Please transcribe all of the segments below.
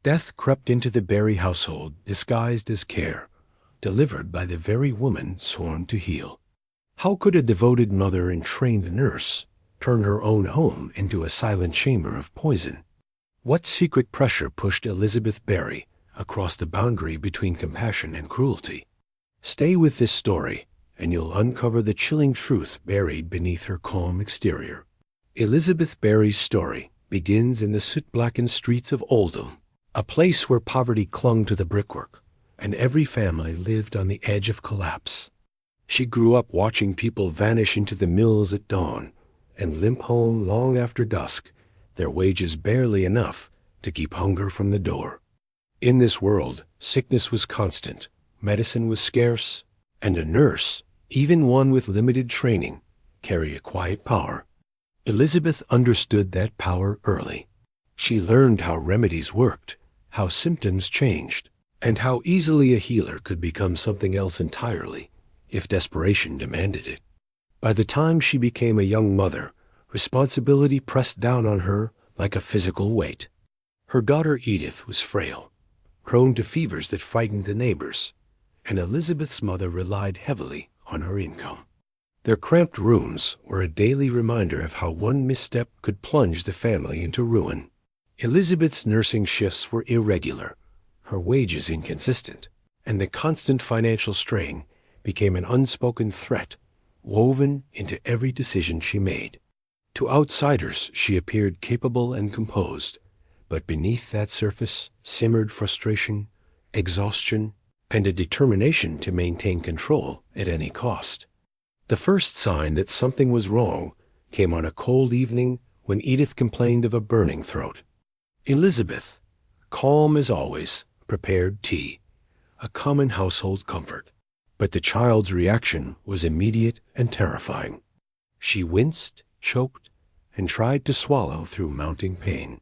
Death crept into the Barry household disguised as care, delivered by the very woman sworn to heal. How could a devoted mother and trained nurse turn her own home into a silent chamber of poison? What secret pressure pushed Elizabeth Barry across the boundary between compassion and cruelty? Stay with this story, and you'll uncover the chilling truth buried beneath her calm exterior. Elizabeth Barry's story begins in the soot-blackened streets of Oldham, a place where poverty clung to the brickwork, and every family lived on the edge of collapse. She grew up watching people vanish into the mills at dawn and limp home long after dusk, their wages barely enough to keep hunger from the door. In this world, sickness was constant, medicine was scarce, and a nurse, even one with limited training, carried a quiet power. Elizabeth understood that power early. She learned how remedies worked, how symptoms changed, and how easily a healer could become something else entirely if desperation demanded it. By the time she became a young mother, responsibility pressed down on her like a physical weight. Her daughter Edith was frail, prone to fevers that frightened the neighbors, and Elizabeth's mother relied heavily on her income. Their cramped rooms were a daily reminder of how one misstep could plunge the family into ruin. Elizabeth's nursing shifts were irregular, her wages inconsistent, and the constant financial strain became an unspoken threat woven into every decision she made. To outsiders, she appeared capable and composed, but beneath that surface simmered frustration, exhaustion, and a determination to maintain control at any cost. The first sign that something was wrong came on a cold evening when Edith complained of a burning throat. Elizabeth, calm as always, prepared tea, a common household comfort. But the child's reaction was immediate and terrifying. She winced, choked, and tried to swallow through mounting pain.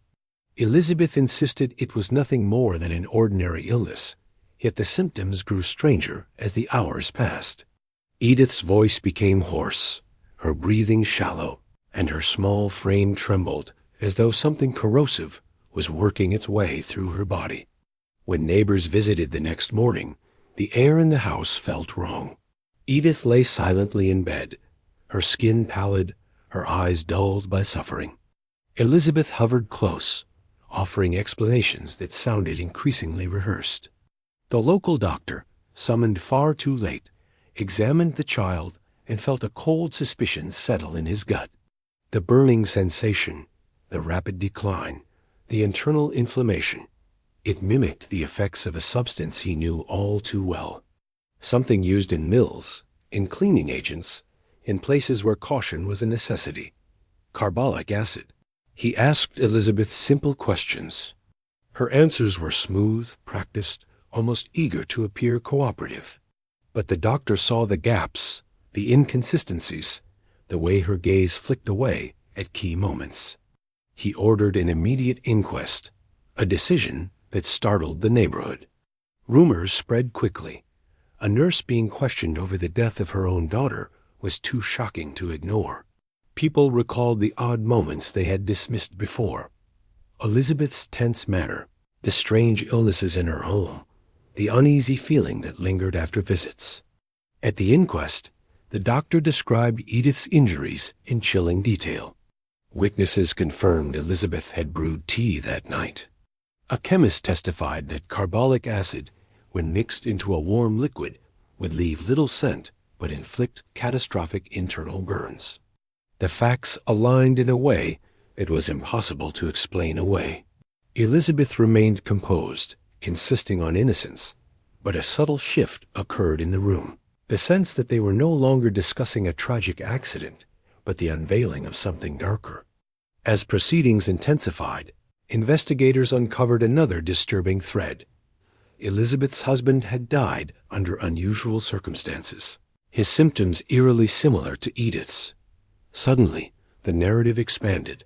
Elizabeth insisted it was nothing more than an ordinary illness, yet the symptoms grew stranger as the hours passed. Edith's voice became hoarse, her breathing shallow, and her small frame trembled as though something corrosive was working its way through her body. When neighbors visited the next morning, the air in the house felt wrong. Edith lay silently in bed, her skin pallid, her eyes dulled by suffering. Elizabeth hovered close, offering explanations that sounded increasingly rehearsed. The local doctor, summoned far too late, examined the child and felt a cold suspicion settle in his gut. The burning sensation, the rapid decline, the internal inflammation, it mimicked the effects of a substance he knew all too well. Something used in mills, in cleaning agents, in places where caution was a necessity. Carbolic acid. He asked Elizabeth simple questions. Her answers were smooth, practiced, almost eager to appear cooperative. But the doctor saw the gaps, the inconsistencies, the way her gaze flicked away at key moments. He ordered an immediate inquest, a decision that startled the neighborhood. Rumors spread quickly. A nurse being questioned over the death of her own daughter was too shocking to ignore. People recalled the odd moments they had dismissed before. Elizabeth's tense manner, the strange illnesses in her home, the uneasy feeling that lingered after visits. At the inquest, the doctor described Edith's injuries in chilling detail. Witnesses confirmed Elizabeth had brewed tea that night. A chemist testified that carbolic acid, when mixed into a warm liquid, would leave little scent but inflict catastrophic internal burns. The facts aligned in a way it was impossible to explain away. Elizabeth remained composed, insisting on innocence, but a subtle shift occurred in the room. The sense that they were no longer discussing a tragic accident, but the unveiling of something darker. As proceedings intensified, investigators uncovered another disturbing thread. Elizabeth's husband had died under unusual circumstances, his symptoms eerily similar to Edith's. Suddenly, the narrative expanded,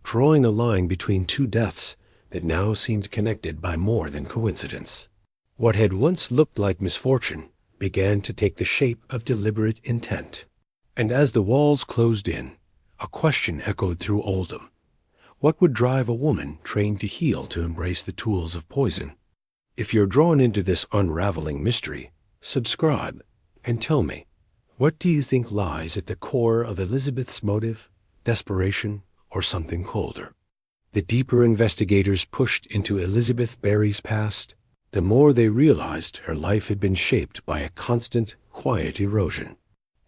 drawing a line between two deaths that now seemed connected by more than coincidence. What had once looked like misfortune began to take the shape of deliberate intent. And as the walls closed in, a question echoed through Oldham. What would drive a woman trained to heal to embrace the tools of poison? If you're drawn into this unraveling mystery, subscribe and tell me, what do you think lies at the core of Elizabeth's motive, desperation, or something colder? The deeper investigators pushed into Elizabeth Barry's past, the more they realized her life had been shaped by a constant, quiet erosion.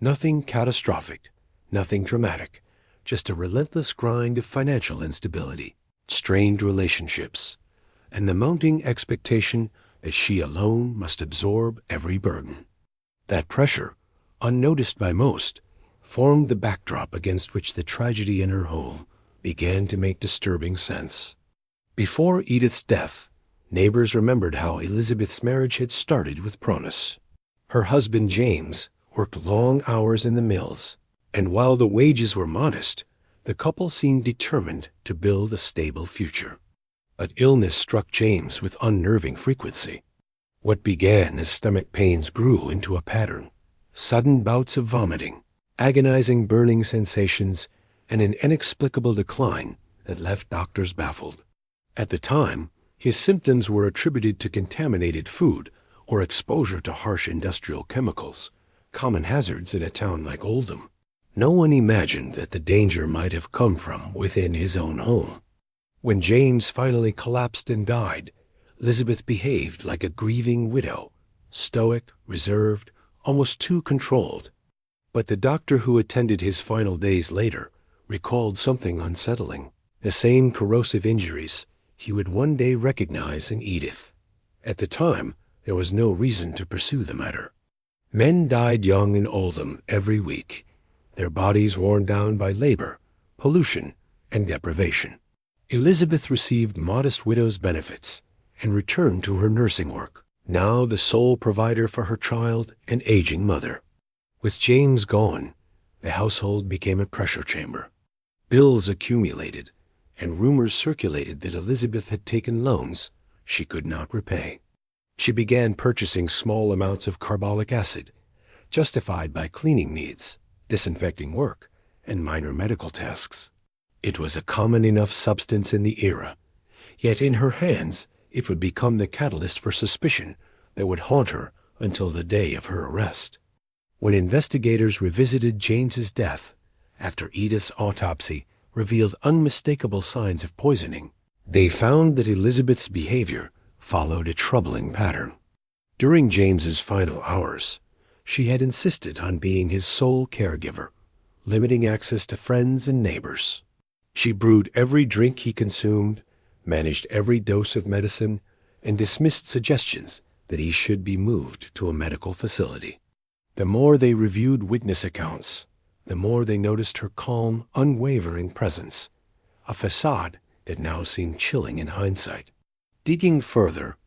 Nothing catastrophic, nothing dramatic, just a relentless grind of financial instability, strained relationships, and the mounting expectation that she alone must absorb every burden. That pressure, unnoticed by most, formed the backdrop against which the tragedy in her home began to make disturbing sense. Before Edith's death, neighbors remembered how Elizabeth's marriage had started with promise. Her husband James worked long hours in the mills, and while the wages were modest, the couple seemed determined to build a stable future. But illness struck James with unnerving frequency. What began as stomach pains grew into a pattern. Sudden bouts of vomiting, agonizing burning sensations, and an inexplicable decline that left doctors baffled. At the time, his symptoms were attributed to contaminated food or exposure to harsh industrial chemicals, common hazards in a town like Oldham. No one imagined that the danger might have come from within his own home. When James finally collapsed and died, Elizabeth behaved like a grieving widow, stoic, reserved, almost too controlled. But the doctor who attended his final days later recalled something unsettling, the same corrosive injuries he would one day recognize in Edith. At the time, there was no reason to pursue the matter. Men died young in Oldham every week, their bodies worn down by labor, pollution, and deprivation. Elizabeth received modest widow's benefits and returned to her nursing work, now the sole provider for her child and aging mother. With James gone, the household became a pressure chamber. Bills accumulated, and rumors circulated that Elizabeth had taken loans she could not repay. She began purchasing small amounts of carbolic acid, justified by cleaning needs, disinfecting work, and minor medical tasks. It was a common enough substance in the era, yet in her hands it would become the catalyst for suspicion that would haunt her until the day of her arrest. When investigators revisited James's death after Edith's autopsy revealed unmistakable signs of poisoning, they found that Elizabeth's behavior followed a troubling pattern. During James's final hours, she had insisted on being his sole caregiver, limiting access to friends and neighbors. She brewed every drink he consumed, managed every dose of medicine, and dismissed suggestions that he should be moved to a medical facility. The more they reviewed witness accounts, the more they noticed her calm, unwavering presence, a facade that now seemed chilling in hindsight. Digging further,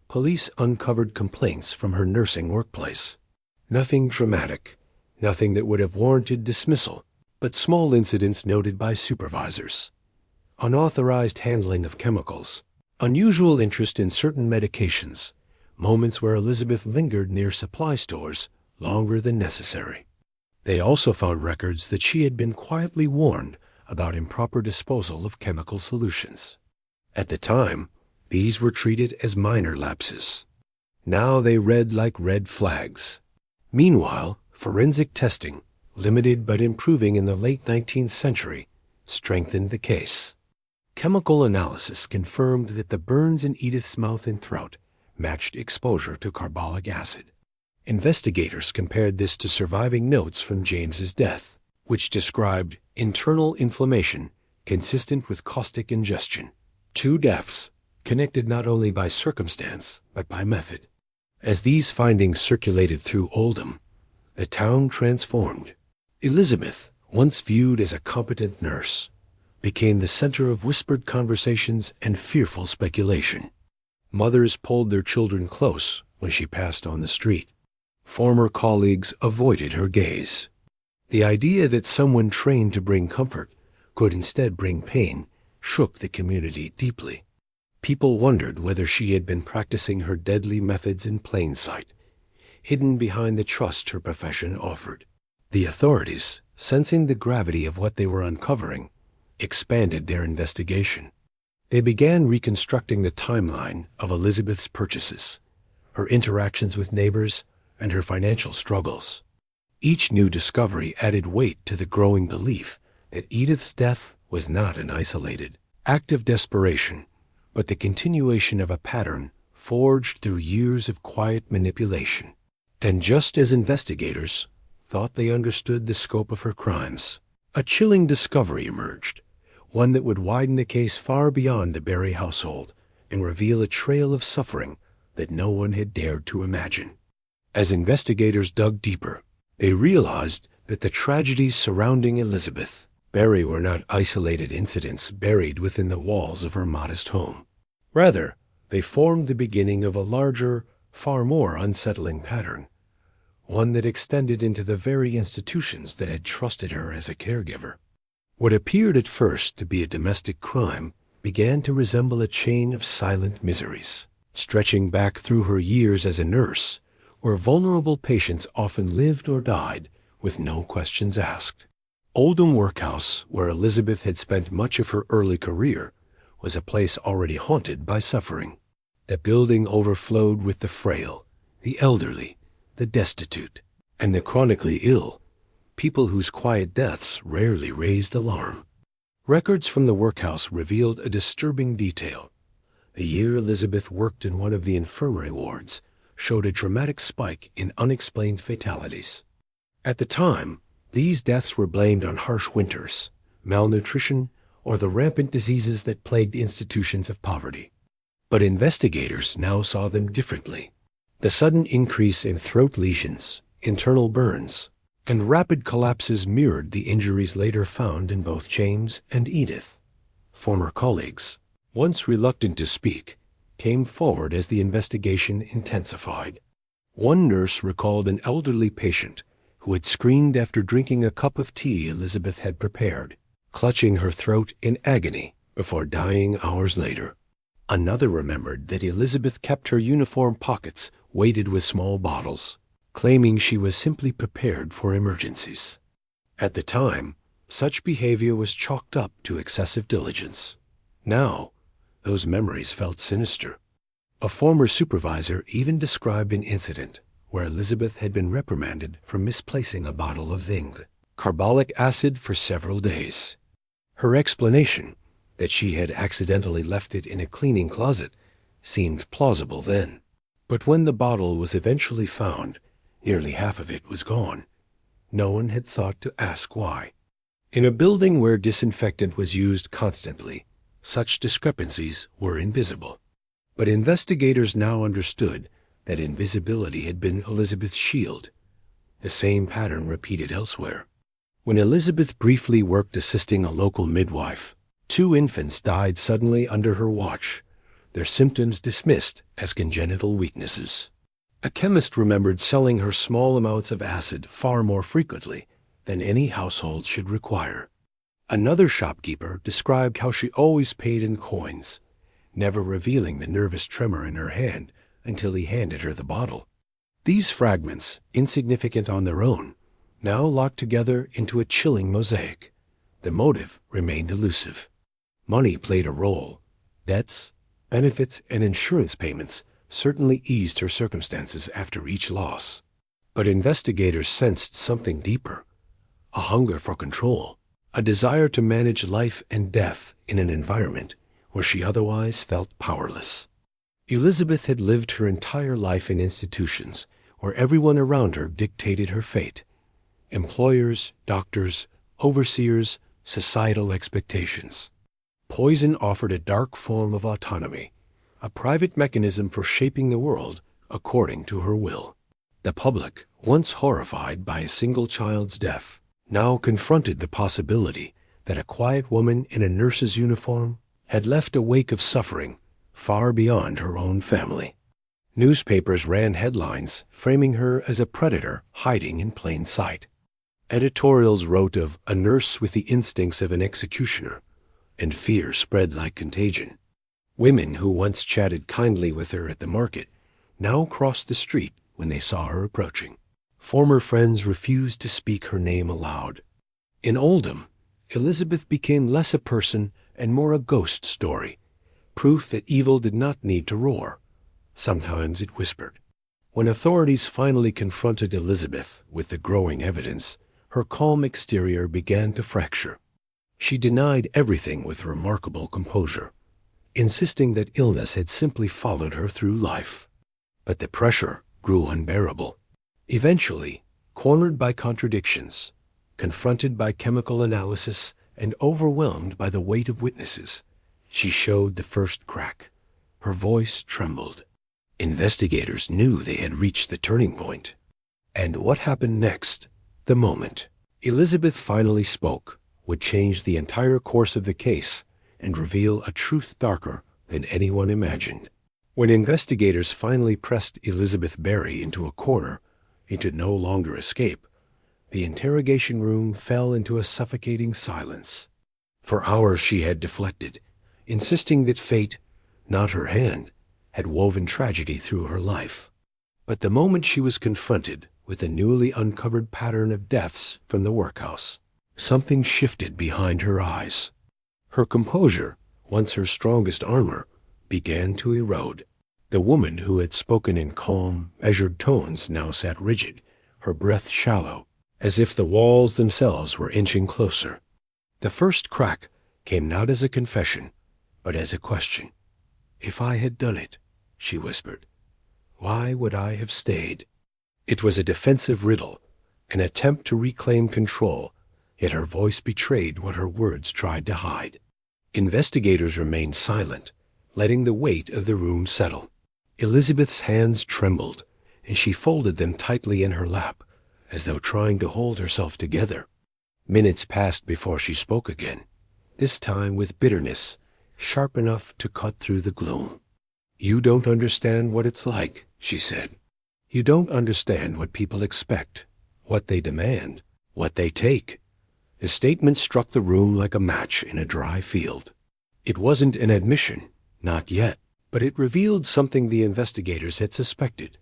police uncovered complaints from her nursing workplace. Nothing dramatic, nothing that would have warranted dismissal, but small incidents noted by supervisors. Unauthorized handling of chemicals, unusual interest in certain medications, moments where Elizabeth lingered near supply stores longer than necessary. They also found records that she had been quietly warned about improper disposal of chemical solutions. At the time, these were treated as minor lapses. Now they read like red flags. Meanwhile, forensic testing, limited but improving in the late 19th century, strengthened the case. Chemical analysis confirmed that the burns in Edith's mouth and throat matched exposure to carbolic acid. Investigators compared this to surviving notes from James's death, which described internal inflammation consistent with caustic ingestion. Two deaths, connected not only by circumstance but by method. As these findings circulated through Oldham, the town transformed. Elizabeth, once viewed as a competent nurse, became the center of whispered conversations and fearful speculation. Mothers pulled their children close when she passed on the street. Former colleagues avoided her gaze. The idea that someone trained to bring comfort could instead bring pain shook the community deeply. People wondered whether she had been practicing her deadly methods in plain sight, hidden behind the trust her profession offered. The authorities, sensing the gravity of what they were uncovering, expanded their investigation. They began reconstructing the timeline of Elizabeth's purchases, her interactions with neighbors, and her financial struggles. Each new discovery added weight to the growing belief that Edith's death was not an isolated act of desperation, but the continuation of a pattern forged through years of quiet manipulation. And just as investigators thought they understood the scope of her crimes, a chilling discovery emerged, one that would widen the case far beyond the Barry household and reveal a trail of suffering that no one had dared to imagine. As investigators dug deeper, they realized that the tragedies surrounding Elizabeth Barry were not isolated incidents buried within the walls of her modest home. Rather, they formed the beginning of a larger, far more unsettling pattern, one that extended into the very institutions that had trusted her as a caregiver. What appeared at first to be a domestic crime began to resemble a chain of silent miseries, stretching back through her years as a nurse, where vulnerable patients often lived or died with no questions asked. Oldham Workhouse, where Elizabeth had spent much of her early career, was a place already haunted by suffering. The building overflowed with the frail, the elderly, the destitute, and the chronically ill, people whose quiet deaths rarely raised alarm. Records from the workhouse revealed a disturbing detail. The year Elizabeth worked in one of the infirmary wards showed a dramatic spike in unexplained fatalities. At the time, these deaths were blamed on harsh winters, malnutrition, or the rampant diseases that plagued institutions of poverty. But investigators now saw them differently. The sudden increase in throat lesions, internal burns, and rapid collapses mirrored the injuries later found in both James and Edith. Former colleagues, once reluctant to speak, came forward as the investigation intensified. One nurse recalled an elderly patient who had screamed after drinking a cup of tea Elizabeth had prepared, clutching her throat in agony before dying hours later. Another remembered that Elizabeth kept her uniform pockets weighted with small bottles, claiming she was simply prepared for emergencies. At the time, such behavior was chalked up to excessive diligence. Now, those memories felt sinister. A former supervisor even described an incident where Elizabeth had been reprimanded for misplacing a bottle of carbolic acid for several days. Her explanation, that she had accidentally left it in a cleaning closet, seemed plausible then. But when the bottle was eventually found, nearly half of it was gone. No one had thought to ask why. In a building where disinfectant was used constantly, such discrepancies were invisible. But investigators now understood that invisibility had been Elizabeth's shield. The same pattern repeated elsewhere. When Elizabeth briefly worked assisting a local midwife, 2 infants died suddenly under her watch, their symptoms dismissed as congenital weaknesses. A chemist remembered selling her small amounts of acid far more frequently than any household should require. Another shopkeeper described how she always paid in coins, never revealing the nervous tremor in her hand until he handed her the bottle. These fragments, insignificant on their own, now locked together into a chilling mosaic. The motive remained elusive. Money played a role. Debts, benefits, and insurance payments certainly eased her circumstances after each loss. But investigators sensed something deeper, a hunger for control, a desire to manage life and death in an environment where she otherwise felt powerless. Elizabeth had lived her entire life in institutions where everyone around her dictated her fate. Employers, doctors, overseers, societal expectations. Poison offered a dark form of autonomy, a private mechanism for shaping the world according to her will. The public, once horrified by a single child's death, now confronted the possibility that a quiet woman in a nurse's uniform had left a wake of suffering far beyond her own family. Newspapers ran headlines framing her as a predator hiding in plain sight. Editorials wrote of a nurse with the instincts of an executioner, and fear spread like contagion. Women who once chatted kindly with her at the market now crossed the street when they saw her approaching. Former friends refused to speak her name aloud. In Oldham, Elizabeth became less a person and more a ghost story, proof that evil did not need to roar. Sometimes it whispered. When authorities finally confronted Elizabeth with the growing evidence, her calm exterior began to fracture. She denied everything with remarkable composure, insisting that illness had simply followed her through life. But the pressure grew unbearable. Eventually, cornered by contradictions, confronted by chemical analysis, and overwhelmed by the weight of witnesses, she showed the first crack. Her voice trembled. Investigators knew they had reached the turning point. And what happened next, the moment Elizabeth finally spoke, would change the entire course of the case and reveal a truth darker than anyone imagined. When investigators finally pressed Elizabeth Berry into a corner, he could no longer escape. The interrogation room fell into a suffocating silence. For hours she had deflected, insisting that fate, not her hand, had woven tragedy through her life. But the moment she was confronted with the newly uncovered pattern of deaths from the workhouse, something shifted behind her eyes. Her composure, once her strongest armor, began to erode. The woman who had spoken in calm, measured tones now sat rigid, her breath shallow, as if the walls themselves were inching closer. The first crack came not as a confession, but as a question. "If I had done it," she whispered, "why would I have stayed?" It was a defensive riddle, an attempt to reclaim control, yet her voice betrayed what her words tried to hide. Investigators remained silent, letting the weight of the room settle. Elizabeth's hands trembled, and she folded them tightly in her lap, as though trying to hold herself together. Minutes passed before she spoke again, this time with bitterness, sharp enough to cut through the gloom. "You don't understand what it's like," she said. "You don't understand what people expect, what they demand, what they take." The statement struck the room like a match in a dry field. It wasn't an admission, not yet, but it revealed something the investigators had suspected.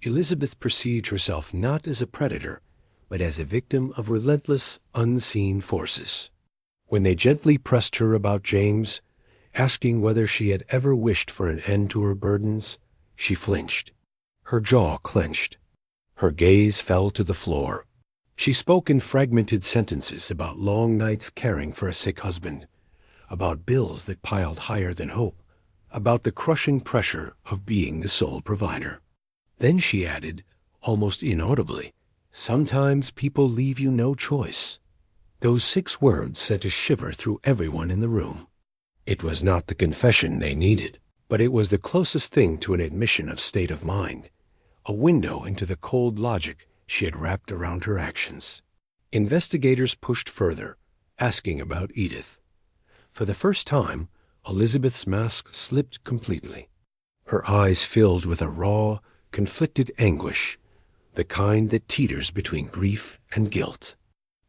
Elizabeth perceived herself not as a predator, but as a victim of relentless, unseen forces. When they gently pressed her about James, asking whether she had ever wished for an end to her burdens, she flinched. Her jaw clenched. Her gaze fell to the floor. She spoke in fragmented sentences about long nights caring for a sick husband, about bills that piled higher than hope, about the crushing pressure of being the sole provider. Then she added, almost inaudibly, "Sometimes people leave you no choice." Those 6 words sent a shiver through everyone in the room. It was not the confession they needed, but it was the closest thing to an admission of state of mind, a window into the cold logic she had wrapped around her actions. Investigators pushed further, asking about Edith. For the first time, Elizabeth's mask slipped completely. Her eyes filled with a raw, conflicted anguish, the kind that teeters between grief and guilt.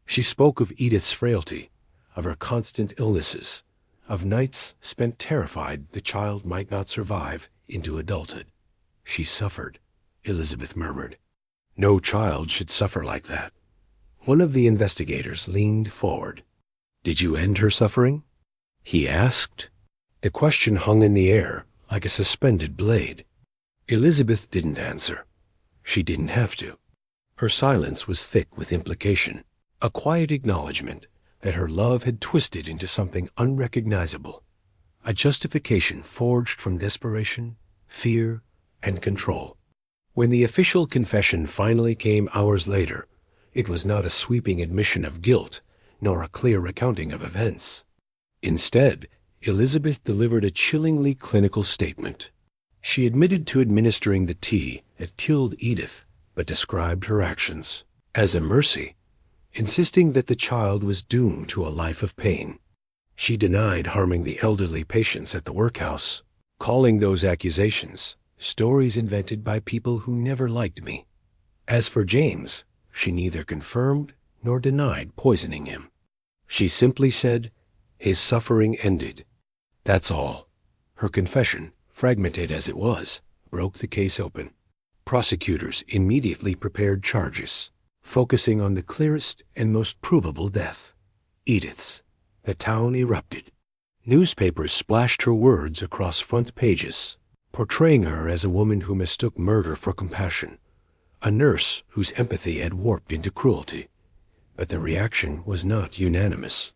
She spoke of Edith's frailty, of her constant illnesses, of nights spent terrified the child might not survive into adulthood. "She suffered," Elizabeth murmured. "No child should suffer like that." One of the investigators leaned forward. "Did you end her suffering?" he asked. The question hung in the air like a suspended blade. Elizabeth didn't answer. She didn't have to. Her silence was thick with implication, a quiet acknowledgement that her love had twisted into something unrecognizable, a justification forged from desperation, fear, and control. When the official confession finally came hours later, it was not a sweeping admission of guilt, nor a clear recounting of events. Instead, Elizabeth delivered a chillingly clinical statement. She admitted to administering the tea that killed Edith, but described her actions as a mercy, insisting that the child was doomed to a life of pain. She denied harming the elderly patients at the workhouse, calling those accusations stories invented by people who never liked me. As for James, she neither confirmed nor denied poisoning him. She simply said, "His suffering ended." That's all. Her confession, fragmented as it was, broke the case open. Prosecutors immediately prepared charges, focusing on the clearest and most provable death. Edith's. The town erupted. Newspapers splashed her words across front pages, portraying her as a woman who mistook murder for compassion, a nurse whose empathy had warped into cruelty. But the reaction was not unanimous.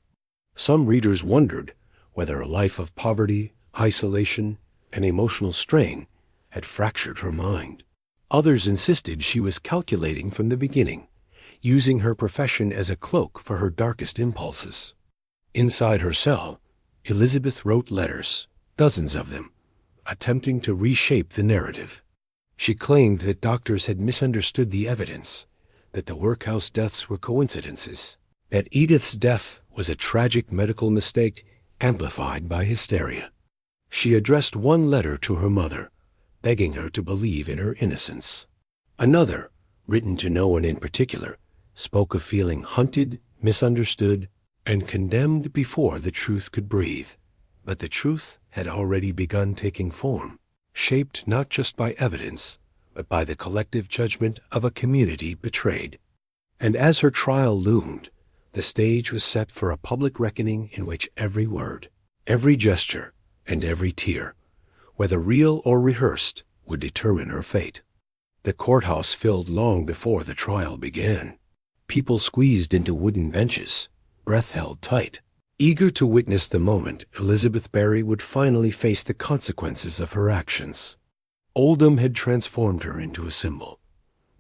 Some readers wondered whether a life of poverty, isolation, and emotional strain had fractured her mind. Others insisted she was calculating from the beginning, using her profession as a cloak for her darkest impulses. Inside her cell, Elizabeth wrote letters, dozens of them, attempting to reshape the narrative. She claimed that doctors had misunderstood the evidence, that the workhouse deaths were coincidences, that Edith's death was a tragic medical mistake amplified by hysteria. She addressed one letter to her mother, begging her to believe in her innocence. Another, written to no one in particular, spoke of feeling hunted, misunderstood, and condemned before the truth could breathe. But the truth had already begun taking form, shaped not just by evidence, but by the collective judgment of a community betrayed. And as her trial loomed, the stage was set for a public reckoning in which every word, every gesture, and every tear, whether real or rehearsed, would determine her fate. The courthouse filled long before the trial began. People squeezed into wooden benches, breath held tight, eager to witness the moment Elizabeth Barry would finally face the consequences of her actions. Oldham had transformed her into a symbol,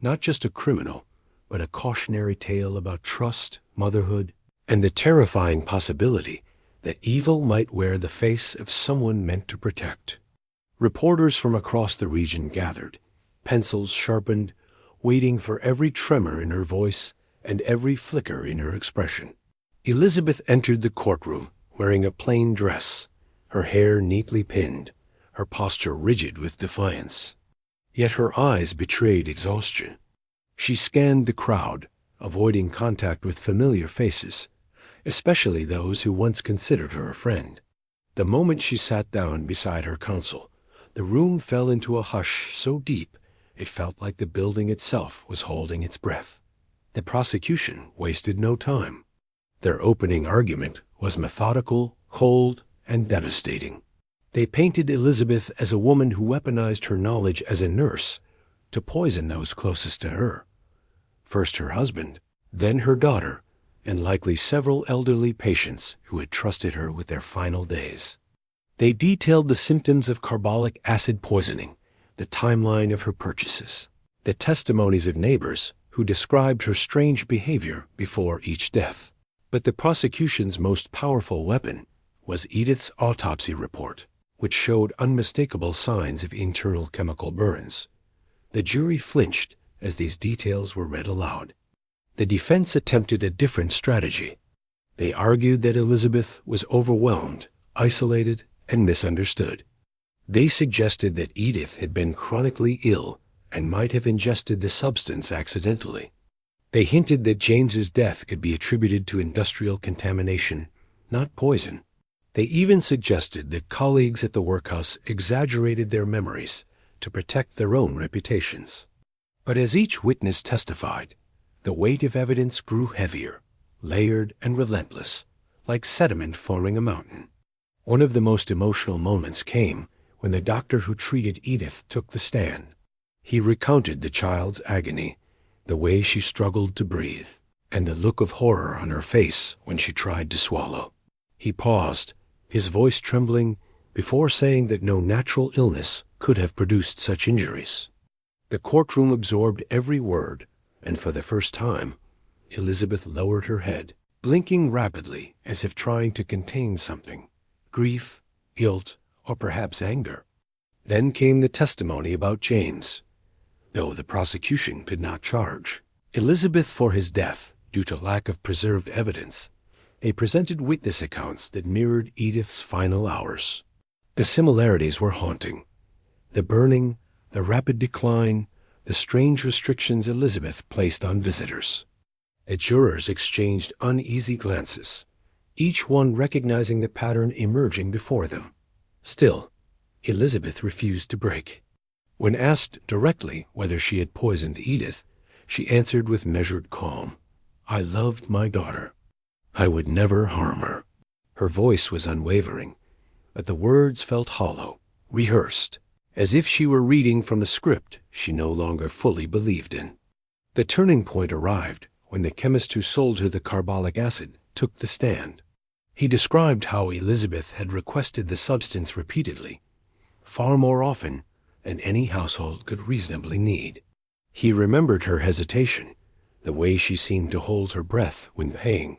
not just a criminal, but a cautionary tale about trust, motherhood, and the terrifying possibility that evil might wear the face of someone meant to protect. Reporters from across the region gathered, pencils sharpened, waiting for every tremor in her voice and every flicker in her expression. Elizabeth entered the courtroom wearing a plain dress, her hair neatly pinned, her posture rigid with defiance. Yet her eyes betrayed exhaustion. She scanned the crowd, avoiding contact with familiar faces, especially those who once considered her a friend. The moment she sat down beside her counsel, the room fell into a hush so deep it felt like the building itself was holding its breath. The prosecution wasted no time. Their opening argument was methodical, cold, and devastating. They painted Elizabeth as a woman who weaponized her knowledge as a nurse to poison those closest to her. First her husband, then her daughter, and likely several elderly patients who had trusted her with their final days. They detailed the symptoms of carbolic acid poisoning, the timeline of her purchases, the testimonies of neighbors who described her strange behavior before each death. But the prosecution's most powerful weapon was Edith's autopsy report, which showed unmistakable signs of internal chemical burns. The jury flinched as these details were read aloud. The defense attempted a different strategy. They argued that Elizabeth was overwhelmed, isolated, and misunderstood. They suggested that Edith had been chronically ill and might have ingested the substance accidentally. They hinted that James's death could be attributed to industrial contamination, not poison. They even suggested that colleagues at the workhouse exaggerated their memories to protect their own reputations. But as each witness testified, the weight of evidence grew heavier, layered and relentless, like sediment forming a mountain. One of the most emotional moments came when the doctor who treated Edith took the stand. He recounted the child's agony, the way she struggled to breathe, and the look of horror on her face when she tried to swallow. He paused, his voice trembling, before saying that no natural illness could have produced such injuries. The courtroom absorbed every word, and for the first time, Elizabeth lowered her head, blinking rapidly as if trying to contain something, grief, guilt, or perhaps anger. Then came the testimony about James, though the prosecution could not charge Elizabeth for his death due to lack of preserved evidence. They presented witness accounts that mirrored Edith's final hours. The similarities were haunting. The burning, the rapid decline, the strange restrictions Elizabeth placed on visitors. The jurors exchanged uneasy glances, each one recognizing the pattern emerging before them. Still, Elizabeth refused to break. When asked directly whether she had poisoned Edith, she answered with measured calm, "I loved my daughter." I would never harm her. Her voice was unwavering, but the words felt hollow, rehearsed, as if she were reading from a script she no longer fully believed in. The turning point arrived when the chemist who sold her the carbolic acid took the stand. He described how Elizabeth had requested the substance repeatedly, far more often than any household could reasonably need. He remembered her hesitation, the way she seemed to hold her breath when paying,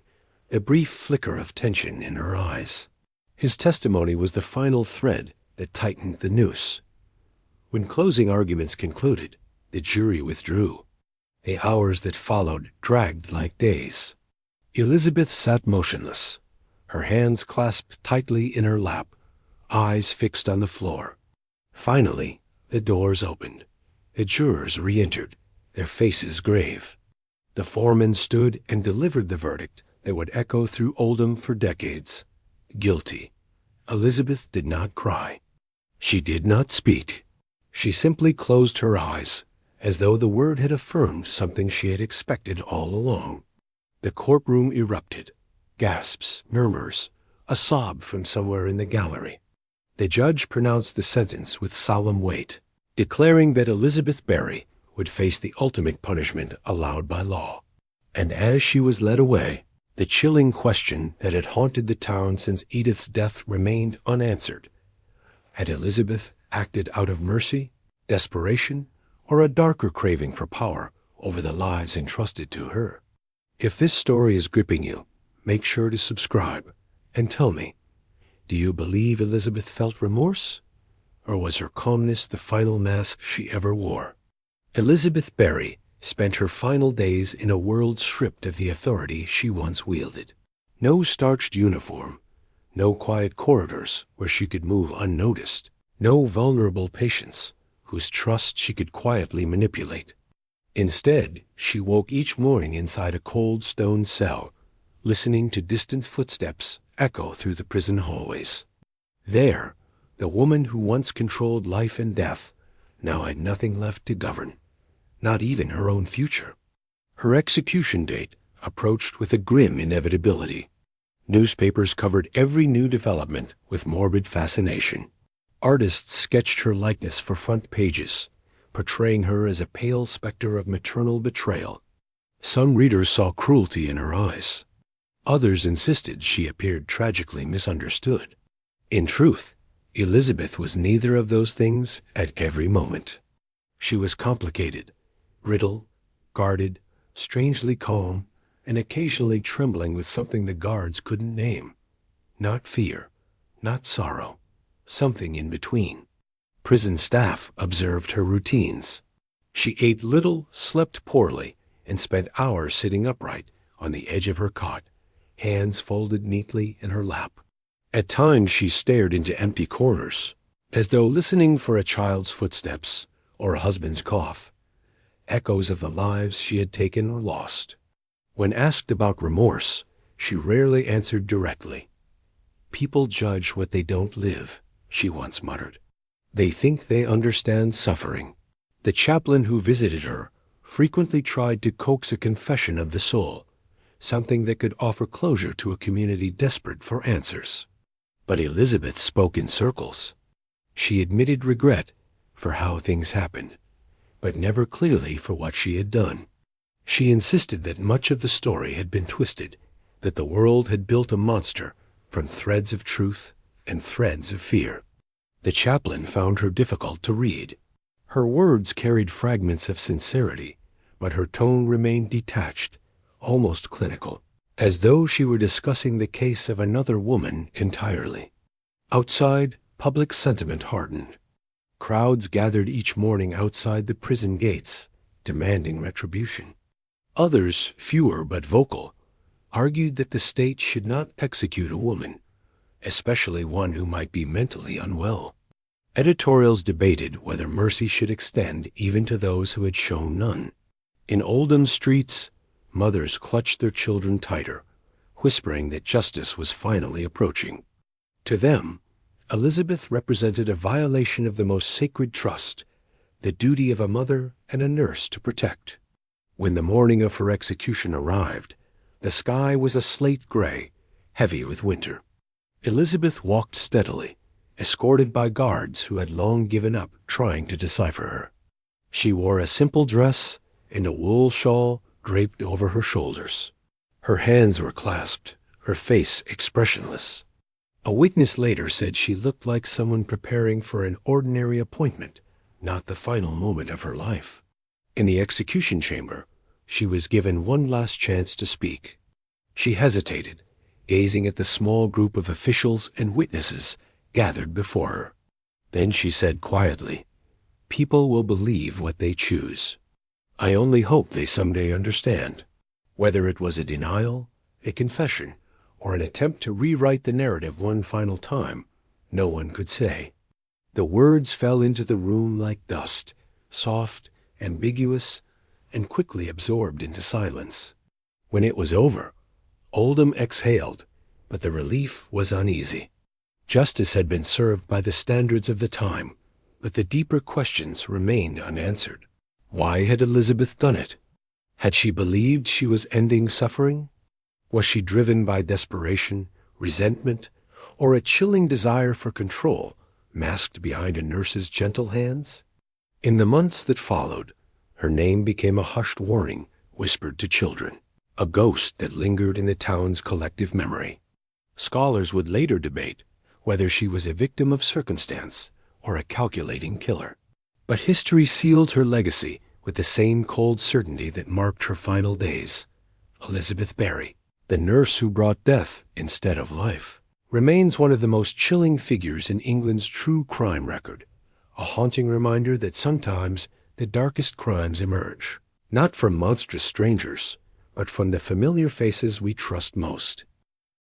a brief flicker of tension in her eyes. His testimony was the final thread that tightened the noose. When closing arguments concluded, the jury withdrew. The hours that followed dragged like days. Elizabeth sat motionless, her hands clasped tightly in her lap, eyes fixed on the floor. Finally, the doors opened. The jurors re-entered, their faces grave. The foreman stood and delivered the verdict that would echo through Oldham for decades. Guilty. Elizabeth did not cry. She did not speak. She simply closed her eyes, as though the word had affirmed something she had expected all along. The courtroom erupted. Gasps, murmurs, a sob from somewhere in the gallery. The judge pronounced the sentence with solemn weight, declaring that Elizabeth Barry would face the ultimate punishment allowed by law. And as she was led away, the chilling question that had haunted the town since Edith's death remained unanswered. Had Elizabeth acted out of mercy, desperation, or a darker craving for power over the lives entrusted to her? If this story is gripping you, make sure to subscribe and tell me, do you believe Elizabeth felt remorse? Or was her calmness the final mask she ever wore? Elizabeth Barry spent her final days in a world stripped of the authority she once wielded. No starched uniform, no quiet corridors where she could move unnoticed, no vulnerable patients whose trust she could quietly manipulate. Instead, she woke each morning inside a cold stone cell, listening to distant footsteps echo through the prison hallways. There, the woman who once controlled life and death now had nothing left to govern, not even her own future. Her execution date approached with a grim inevitability. Newspapers covered every new development with morbid fascination. Artists sketched her likeness for front pages, portraying her as a pale specter of maternal betrayal. Some readers saw cruelty in her eyes. Others insisted she appeared tragically misunderstood. In truth, Elizabeth was neither of those things at every moment. She was complicated, brittle, guarded, strangely calm, and occasionally trembling with something the guards couldn't name. Not fear, not sorrow, something in between. Prison staff observed her routines. She ate little, slept poorly, and spent hours sitting upright on the edge of her cot, hands folded neatly in her lap. At times she stared into empty corners, as though listening for a child's footsteps or a husband's cough, echoes of the lives she had taken or lost. When asked about remorse, she rarely answered directly. "People judge what they don't live," she once muttered. "They think they understand suffering." The chaplain who visited her frequently tried to coax a confession of the soul, something that could offer closure to a community desperate for answers. But Elizabeth spoke in circles. She admitted regret for how things happened, but never clearly for what she had done. She insisted that much of the story had been twisted, that the world had built a monster from threads of truth and threads of fear. The chaplain found her difficult to read. Her words carried fragments of sincerity, but her tone remained detached, almost clinical, as though she were discussing the case of another woman entirely. Outside, public sentiment hardened. Crowds gathered each morning outside the prison gates, demanding retribution. Others, fewer but vocal, argued that the state should not execute a woman, especially one who might be mentally unwell. Editorials debated whether mercy should extend even to those who had shown none. In Oldham streets, mothers clutched their children tighter, whispering that justice was finally approaching. To them, Elizabeth represented a violation of the most sacred trust, the duty of a mother and a nurse to protect. When the morning of her execution arrived, The sky was a slate gray, heavy with winter. Elizabeth walked steadily, escorted by guards who had long given up trying to decipher her. She wore a simple dress and a wool shawl draped over her shoulders. Her hands were clasped, her face expressionless. A witness later said she looked like someone preparing for an ordinary appointment, not the final moment of her life. In the execution chamber, she was given one last chance to speak. She hesitated, gazing at the small group of officials and witnesses gathered before her. Then she said quietly, "People will believe what they choose. I only hope they someday understand." Whether it was a denial, a confession, or an attempt to rewrite the narrative one final time, no one could say. The words fell into the room like dust, soft, ambiguous, and quickly absorbed into silence. When it was over, Oldham exhaled, but the relief was uneasy. Justice had been served by the standards of the time, but the deeper questions remained unanswered. Why had Elizabeth done it? Had she believed she was ending suffering? Was she driven by desperation, resentment, or a chilling desire for control, masked behind a nurse's gentle hands? In the months that followed, her name became a hushed warning whispered to children, a ghost that lingered in the town's collective memory. Scholars would later debate whether she was a victim of circumstance or a calculating killer. But history sealed her legacy with the same cold certainty that marked her final days. Elizabeth Barry, the nurse who brought death instead of life, remains one of the most chilling figures in England's true crime record, a haunting reminder that sometimes the darkest crimes emerge, not from monstrous strangers, but from the familiar faces we trust most.